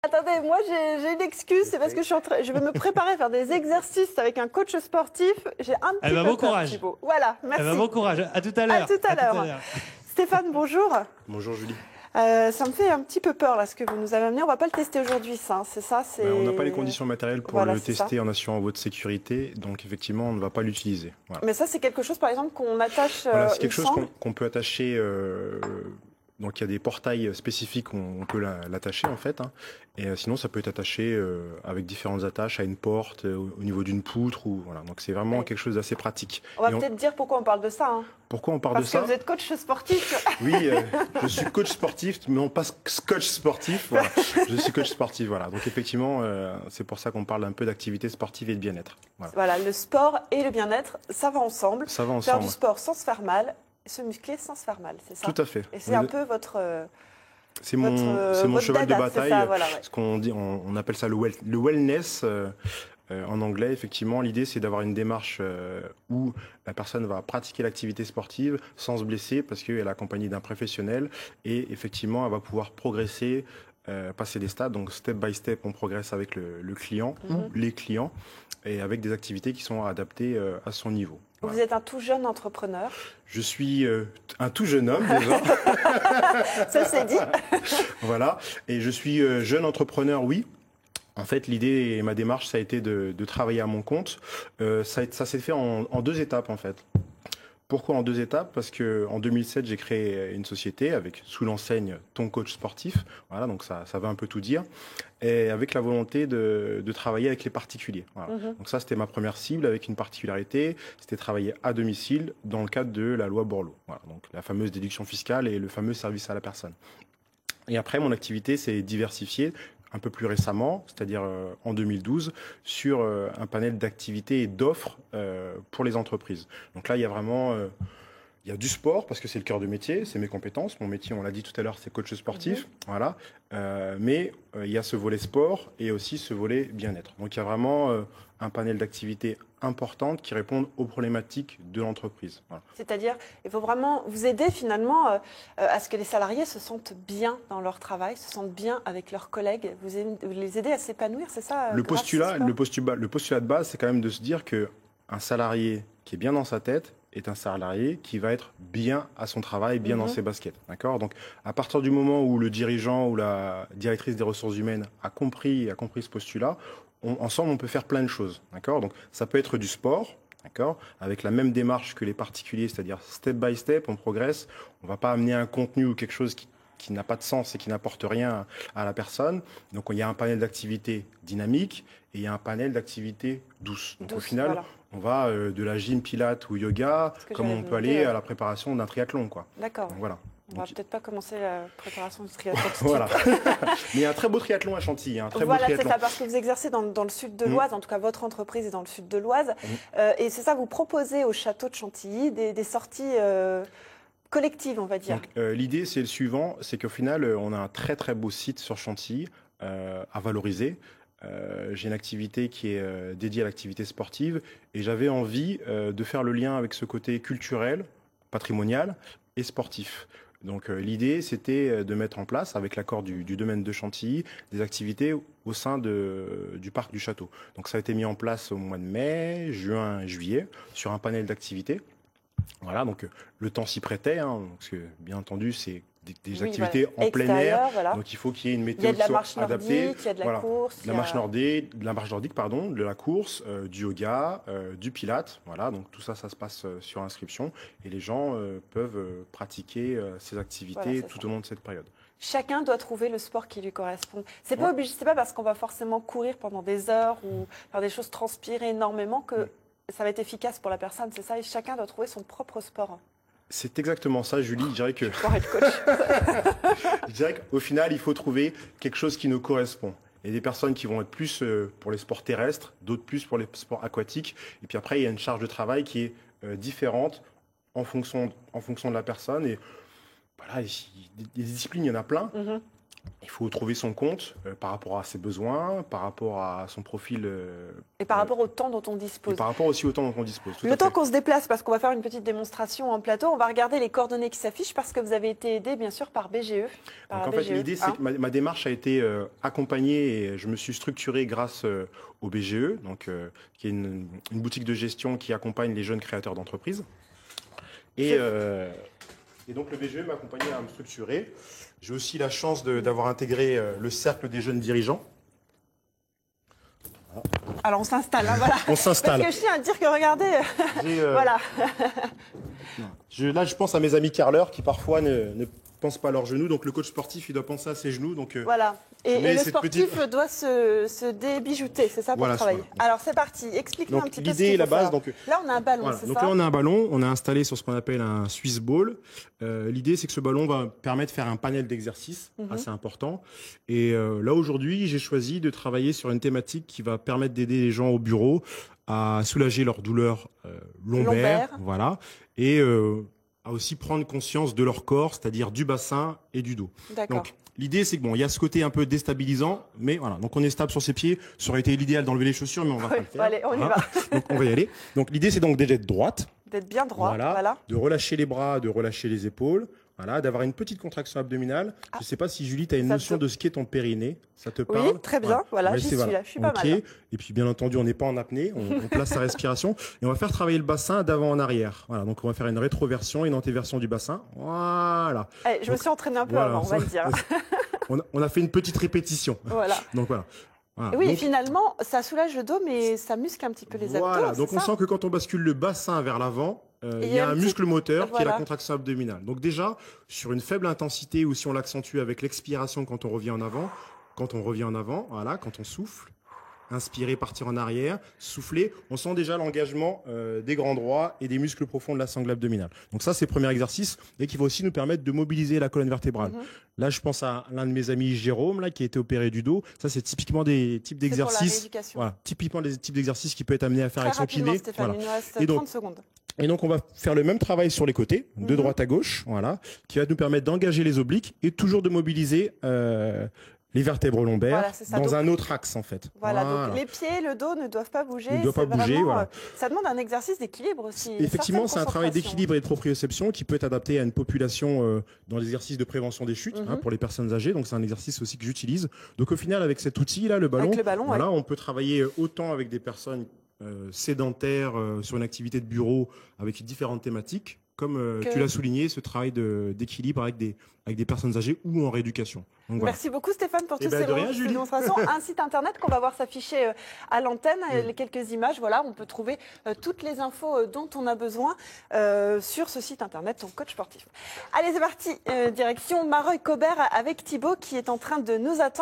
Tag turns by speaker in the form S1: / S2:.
S1: Attendez, moi j'ai une excuse, c'est parce que je vais me préparer à faire des exercices avec un coach sportif. J'ai un petit peu
S2: bon
S1: peur,
S2: courage.
S1: Thibaut. Voilà, merci.
S2: Bon courage. À tout à l'heure.
S1: À tout à l'heure. Stéphane, bonjour.
S3: Bonjour Julie.
S1: Ça me fait un petit peu peur là, ce que vous nous avez amené. On va pas le tester aujourd'hui, ça, c'est ça.
S3: On n'a pas les conditions matérielles pour
S1: Voilà,
S3: le
S1: c'est ça.
S3: tester en assurant votre sécurité, donc effectivement on ne va pas l'utiliser. Voilà.
S1: Mais ça, c'est quelque chose, par exemple, qu'on attache.
S3: Voilà, c'est quelque chose
S1: ensemble.
S3: qu'on peut attacher. Donc il y a des portails spécifiques où on peut l'attacher en fait. Et sinon ça peut être attaché avec différentes attaches à une porte, au niveau d'une poutre. Voilà. Donc c'est vraiment
S1: Ouais.
S3: quelque chose d'assez pratique.
S1: On va peut-être dire pourquoi on parle de ça. Hein.
S3: Pourquoi on parle de ça?
S1: Parce que vous êtes coach sportif.
S3: Oui, je suis coach sportif, mais non pas coach sportif. Voilà. Je suis coach sportif, voilà. Donc effectivement, c'est pour ça qu'on parle un peu d'activité sportive et de bien-être.
S1: Voilà, le sport et le bien-être, ça va ensemble.
S3: Ça va
S1: Faire
S3: ensemble.
S1: du sport sans se faire mal, se muscler sans se faire mal, c'est ça?
S3: Tout à fait.
S1: Et c'est un peu votre...
S3: C'est mon cheval de bataille.
S1: Ça, voilà, ouais.
S3: Ce qu'on dit, on appelle ça le wellness. En anglais, effectivement, l'idée c'est d'avoir une démarche où la personne va pratiquer l'activité sportive sans se blesser parce qu'elle est accompagnée d'un professionnel et effectivement elle va pouvoir progresser, passer des stades. Donc step by step, on progresse avec le client ou les clients et avec des activités qui sont adaptées à son niveau.
S1: Vous êtes un tout jeune entrepreneur.
S3: Je suis un tout jeune homme déjà.
S1: Ça c'est dit.
S3: Voilà. Et je suis jeune entrepreneur, oui. En fait, l'idée et ma démarche, ça a été de travailler à mon compte. Ça s'est fait en deux étapes, en fait. Pourquoi en deux étapes? Parce que en 2007, j'ai créé une société avec sous l'enseigne Ton Coach Sportif. Voilà, donc ça va un peu tout dire. Et avec la volonté de travailler avec les particuliers. Voilà. Donc ça, c'était ma première cible avec une particularité. C'était travailler à domicile dans le cadre de la loi Borloo. Voilà, donc la fameuse déduction fiscale et le fameux service à la personne. Et après, mon activité s'est diversifiée un peu plus récemment, c'est-à-dire en 2012, sur un panel d'activités et d'offres pour les entreprises. Donc là, il y a vraiment il y a du sport, parce que c'est le cœur de métier, c'est mes compétences. Mon métier, on l'a dit tout à l'heure, c'est coach sportif. Voilà. Mais il y a ce volet sport et aussi ce volet bien-être. Donc il y a vraiment un panel d'activités importantes qui répondent aux problématiques de l'entreprise. Voilà.
S1: C'est-à-dire, il faut vraiment vous aider finalement à ce que les salariés se sentent bien dans leur travail, se sentent bien avec leurs collègues. Vous les aider à s'épanouir, c'est ça?
S3: Le postulat de base, c'est quand même de se dire qu'un salarié qui est bien dans sa tête est un salarié qui va être bien à son travail, bien dans ses baskets. D'accord? Donc, à partir du moment où le dirigeant ou la directrice des ressources humaines a compris ce postulat, ensemble, on peut faire plein de choses. D'accord? Donc, ça peut être du sport, d'accord? Avec la même démarche que les particuliers, c'est-à-dire step by step, on progresse. On ne va pas amener un contenu ou quelque chose qui n'a pas de sens et qui n'apporte rien à la personne. Donc, il y a un panel d'activités dynamiques et il y a un panel d'activités douces. Donc, au final, voilà. On va de la gym, pilates ou yoga, comme on peut aller à la préparation d'un triathlon, quoi.
S1: D'accord.
S3: Voilà.
S1: On va peut-être pas commencer la préparation du triathlon.
S3: Voilà. Mais il y a un très beau triathlon à Chantilly.
S1: Voilà, c'est ça, parce que vous exercez dans le sud de l'Oise, en tout cas votre entreprise est dans le sud de l'Oise. Et c'est ça, vous proposez au château de Chantilly des sorties collectives, on va dire.
S3: L'idée, c'est le suivant, c'est qu'au final, on a un très très beau site sur Chantilly à valoriser. J'ai une activité qui est dédiée à l'activité sportive et j'avais envie de faire le lien avec ce côté culturel, patrimonial et sportif. Donc l'idée, c'était de mettre en place, avec l'accord du domaine de Chantilly, des activités au sein du parc du château. Donc ça a été mis en place au mois de mai, juin, juillet, sur un panel d'activités. Voilà, donc le temps s'y prêtait, parce que bien entendu, c'est des activités en plein air, voilà. Donc il faut qu'il y ait une météo adaptée.
S1: Il y a de la course,
S3: de la marche nordique, de la course, du yoga, du pilate. Voilà, donc tout ça, ça se passe sur inscription et les gens peuvent pratiquer ces activités tout au long de cette période.
S1: Chacun doit trouver le sport qui lui correspond. C'est pas obligé, c'est pas parce qu'on va forcément courir pendant des heures ou faire des choses, transpirer énormément que ça va être efficace pour la personne, c'est ça, et chacun doit trouver son propre sport.
S3: C'est exactement ça, Julie. Je dirais que
S1: être coach.
S3: Je dirais qu'au final, il faut trouver quelque chose qui nous correspond. Il y a des personnes qui vont être plus pour les sports terrestres, d'autres plus pour les sports aquatiques. Et puis après, il y a une charge de travail qui est différente en fonction de la personne. Et voilà, des disciplines, il y en a plein. Il faut trouver son compte par rapport à ses besoins, par rapport à son profil.
S1: Et par rapport au temps dont on dispose.
S3: Et par rapport aussi au temps dont on dispose.
S1: Le temps qu'on se déplace, parce qu'on va faire une petite démonstration en plateau, on va regarder les coordonnées qui s'affichent parce que vous avez été aidé, bien sûr, par BGE.
S3: Donc, en fait, l'idée, c'est que ma démarche a été accompagnée et je me suis structuré grâce au BGE, donc, qui est une boutique de gestion qui accompagne les jeunes créateurs d'entreprises. Et donc, le BGE m'a accompagné à me structurer. J'ai aussi la chance d'avoir intégré le cercle des jeunes dirigeants.
S1: Alors, on s'installe, hein, voilà.
S3: On s'installe.
S1: Parce que je tiens à dire que, regardez, voilà.
S3: Là, je pense à mes amis carleurs qui parfois ne pensent pas à leurs genoux. Donc, le coach sportif, il doit penser à ses genoux. Donc,
S1: voilà. Et le sportif doit se débijouter, c'est ça, pour travailler. Alors, c'est parti. Explique-nous un petit peu ce qu'il faut
S3: la base,
S1: faire. Là, on a un ballon, c'est ça?
S3: Donc là, on a un ballon. On a installé sur ce qu'on appelle un Swiss ball. L'idée, c'est que ce ballon va permettre de faire un panel d'exercices assez important. Et là, aujourd'hui, j'ai choisi de travailler sur une thématique qui va permettre d'aider les gens au bureau à soulager leurs douleurs lombaires. Voilà. Et à aussi prendre conscience de leur corps, c'est-à-dire du bassin et du dos. Donc, l'idée, c'est que il y a ce côté un peu déstabilisant, mais voilà. Donc, on est stable sur ses pieds. Ça aurait été l'idéal d'enlever les chaussures, mais on va pas le faire.
S1: Allez, on y va.
S3: Donc, on va y aller. Donc, l'idée, c'est donc d'être droite.
S1: D'être bien droit. Voilà.
S3: De relâcher les bras, de relâcher les épaules. Voilà, d'avoir une petite contraction abdominale. Je ne sais pas si Julie, tu as une notion de ce qu'est ton périnée. Ça te parle?
S1: Oui, très bien. Voilà, j'y suis là. Je suis pas mal.
S3: Et puis, bien entendu, on n'est pas en apnée. On place sa respiration. Et on va faire travailler le bassin d'avant en arrière. Voilà, donc on va faire une rétroversion et une antéversion du bassin. Voilà.
S1: Je me suis entraînée un peu avant, on va le dire.
S3: On a fait une petite répétition.
S1: Voilà.
S3: Donc voilà.
S1: Oui, donc, finalement, ça soulage le dos, mais ça muscle un petit peu les abdos.
S3: Voilà, donc on sent que quand on bascule le bassin vers l'avant, il y a un muscle moteur qui est la contraction abdominale. Donc déjà, sur une faible intensité ou si on l'accentue avec l'expiration quand on revient en avant, voilà, quand on souffle, inspirer, partir en arrière, souffler, on sent déjà l'engagement des grands droits et des muscles profonds de la sangle abdominale. Donc ça, c'est le premier exercice et qui va aussi nous permettre de mobiliser la colonne vertébrale. Là, je pense à l'un de mes amis, Jérôme, là, qui a été opéré du dos. Ça, c'est typiquement des types d'exercices.
S1: Voilà,
S3: typiquement des types d'exercices qu'il peut être amené à faire avec son kiné.
S1: Stéphane, il nous reste 30 secondes.
S3: Et donc, on va faire le même travail sur les côtés, de droite à gauche, voilà, qui va nous permettre d'engager les obliques et toujours de mobiliser les vertèbres lombaires dans un autre axe, en fait.
S1: Voilà, donc les pieds, le dos ne doivent pas bouger.
S3: Ne doivent pas bouger, voilà.
S1: Ça demande un exercice d'équilibre aussi.
S3: Effectivement, c'est un travail d'équilibre et de proprioception qui peut être adapté à une population dans l'exercice de prévention des chutes pour les personnes âgées. Donc, c'est un exercice aussi que j'utilise. Donc, au final, avec cet outil-là, le ballon, voilà, on peut travailler autant avec des personnes sédentaires sur une activité de bureau avec différentes thématiques, comme tu l'as souligné, ce travail d'équilibre avec des personnes âgées ou en rééducation. Donc, voilà.
S1: Merci beaucoup Stéphane pour toutes ces démonstrations. Un site internet qu'on va voir s'afficher à l'antenne, les quelques images, voilà, on peut trouver toutes les infos dont on a besoin sur ce site internet, ton coach sportif. Allez, c'est parti, direction Mareuil-Cobert avec Thibaut qui est en train de nous attendre.